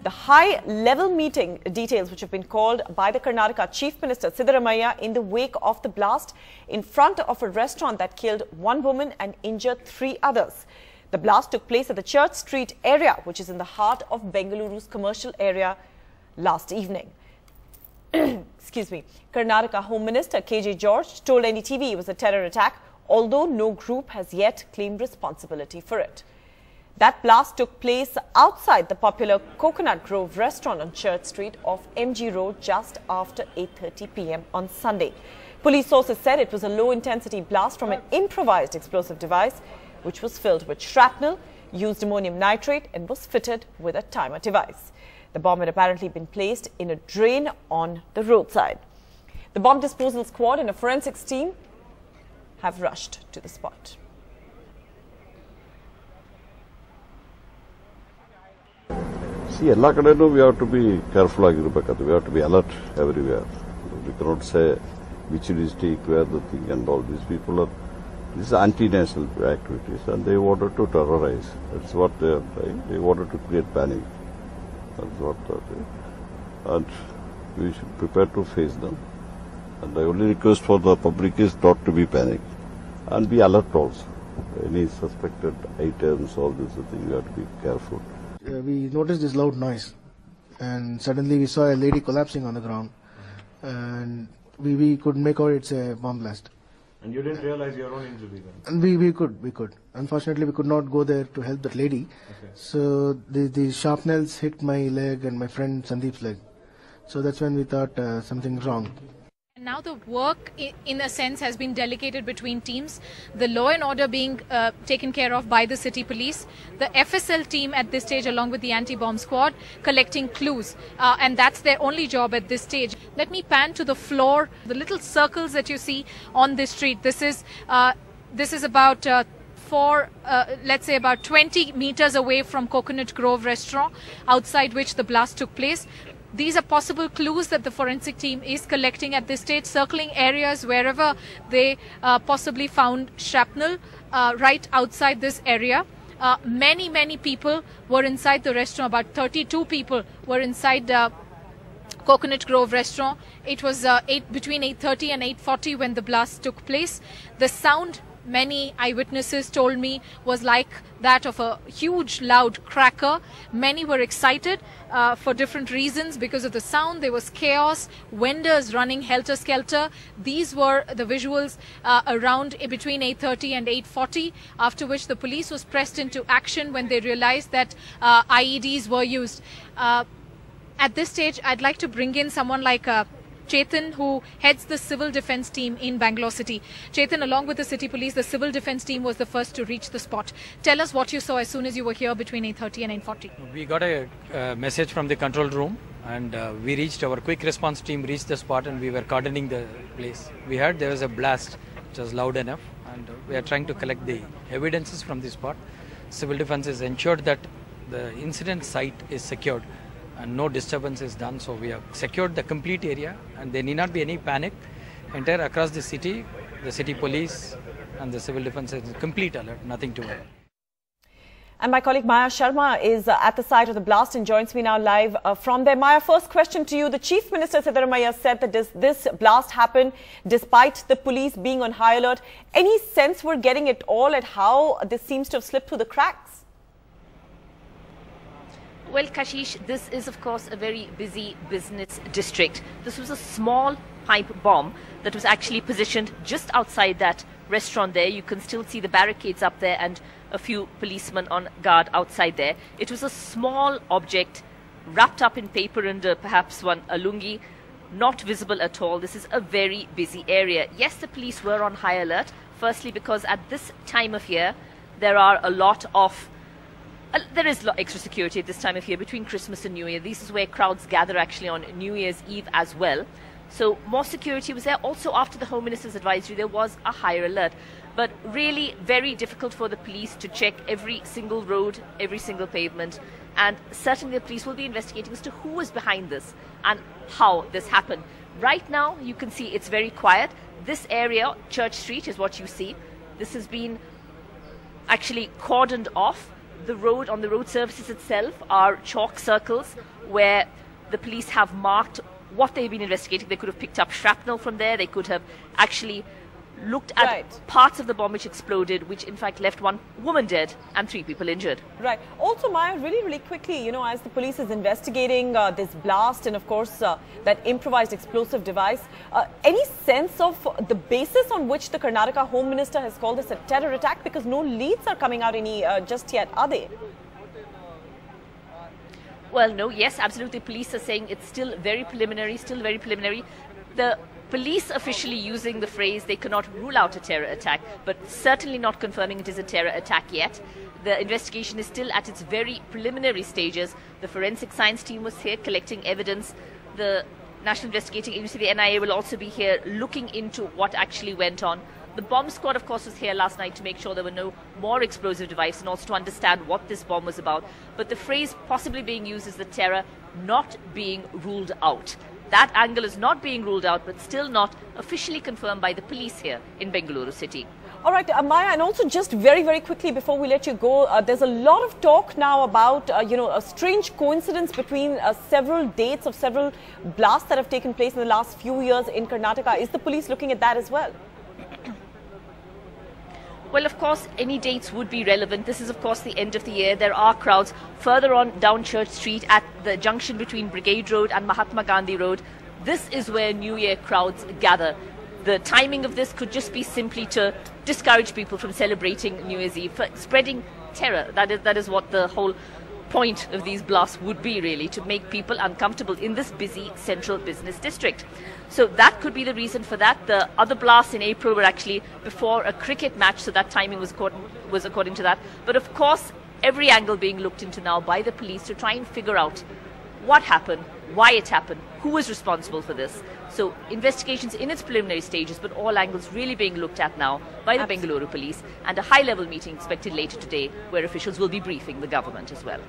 The high-level meeting details which have been called by the Karnataka Chief Minister Siddaramaiah in the wake of the blast in front of a restaurant that killed one woman and injured 3 others. The blast took place at the Church Street area, which is in the heart of Bengaluru's commercial area, last evening. Excuse me. Karnataka Home Minister KJ George told NDTV it was a terror attack, although no group has yet claimed responsibility for it. That blast took place outside the popular Coconut Grove restaurant on Church Street off MG Road just after 8:30 p.m. on Sunday. Police sources said it was a low-intensity blast from an improvised explosive device which was filled with shrapnel, used ammonium nitrate and was fitted with a timer device. The bomb had apparently been placed in a drain on the roadside. The bomb disposal squad and a forensics team have rushed to the spot. See, we have to be careful. We have to be alert everywhere. We cannot say which district, where the thing and all. These people are, these are anti-national activities and they wanted to terrorize. That's what they are trying. They wanted to create panic. That's what they are. And we should prepare to face them. And the only request for the public is not to be panic and be alert also. Any suspected items, all these things, you have to be careful. We noticed this loud noise and suddenly we saw a lady collapsing on the ground and we could make out it's a bomb blast. And you didn't realize your own injury then? And we could. Unfortunately, we could not go there to help that lady. Okay. So the shrapnels hit my leg and my friend Sandeep's leg. So that's when we thought something's wrong. Now the work, in a sense, has been delegated between teams. The law and order being taken care of by the city police. The FSL team at this stage, along with the anti-bomb squad, collecting clues. And that's their only job at this stage. Let me pan to the floor. The little circles that you see on this street. This is about let's say about 20 meters away from Coconut Grove restaurant, outside which the blast took place. These are possible clues that the forensic team is collecting at this stage, circling areas wherever they possibly found shrapnel right outside this area. Many people were inside the restaurant. About 32 people were inside Coconut Grove restaurant. It was between 8:30 and 8:40 when the blast took place. The sound, many eyewitnesses told me, was like that of a huge loud cracker. Many were excited for different reasons because of the sound. There was chaos, vendors running helter-skelter. These were the visuals around between 8:30 and 8:40, after which the police was pressed into action when they realized that IEDs were used. At this stage, I'd like to bring in someone like Chetan, who heads the civil defense team in Bangalore city. Chetan, along with the city police, the civil defense team was the first to reach the spot. Tell us what you saw as soon as you were here between 8:30 and 8:40. We got a message from the control room and our quick response team reached the spot and we were cordoning the place. We heard there was a blast which was loud enough and we are trying to collect the evidences from the spot. Civil defense has ensured that the incident site is secured and no disturbance is done, so we have secured the complete area and there need not be any panic. Entire across the city police and the civil defense is complete alert, nothing to worry. And my colleague Maya Sharma is at the site of the blast and joins me now live from there. Maya, first question to you. The Chief Minister Siddaramaiah said that this blast happened despite the police being on high alert. Any sense we're getting at all at how this seems to have slipped through the cracks? Well, Kashish, this is, of course, a very busy business district. This was a small pipe bomb that was actually positioned just outside that restaurant there. You can still see the barricades up there and a few policemen on guard outside there. It was a small object wrapped up in paper and perhaps a lungi, not visible at all. This is a very busy area. Yes, the police were on high alert, firstly because at this time of year, there is extra security at this time of year between Christmas and New Year. This is where crowds gather actually on New Year's Eve as well. So more security was there. Also, after the Home Minister's advisory, there was a higher alert. But really very difficult for the police to check every single road, every single pavement. And certainly the police will be investigating as to who was behind this and how this happened. Right now, you can see it's very quiet. This area, Church Street, is what you see. This has been actually cordoned off. the road, on the road surfaces itself, are chalk circles where the police have marked what they've been investigating. They could have picked up shrapnel from there. They could have actually looked at parts of the bomb which exploded, which in fact left one woman dead and 3 people injured. Right. Also, Maya, really quickly, as the police is investigating this blast and of course that improvised explosive device, any sense of the basis on which the Karnataka Home Minister has called this a terror attack? Because no leads are coming out just yet, are they? Well, no, yes, absolutely. Police are saying it's still very preliminary, The police officially using the phrase they cannot rule out a terror attack, but certainly not confirming it is a terror attack yet. The investigation is still at its very preliminary stages. The forensic science team was here collecting evidence. The National Investigating Agency, the NIA, will also be here looking into what actually went on. The bomb squad, of course, was here last night to make sure there were no more explosive devices and also to understand what this bomb was about. But the phrase possibly being used is the terror not being ruled out. That angle is not being ruled out, but still not officially confirmed by the police here in Bengaluru city. All right, Maya, and also just very quickly before we let you go, there's a lot of talk now about, a strange coincidence between several dates of several blasts that have taken place in the last few years in Karnataka. Is the police looking at that as well? Well, of course, any dates would be relevant. This is, of course, the end of the year. There are crowds further on down Church Street at the junction between Brigade Road and Mahatma Gandhi Road. This is where New Year crowds gather. The timing of this could just be simply to discourage people from celebrating New Year's Eve, for spreading terror. That is what the whole point of these blasts would be, really, to make people uncomfortable in this busy central business district. So that could be the reason for that. The other blasts in April were actually before a cricket match, so that timing was according to that. But of course, every angle being looked into now by the police to try and figure out what happened, why it happened, who was responsible for this. So investigations in its preliminary stages, but all angles really being looked at now by the Bengaluru police, and a high-level meeting expected later today where officials will be briefing the government as well.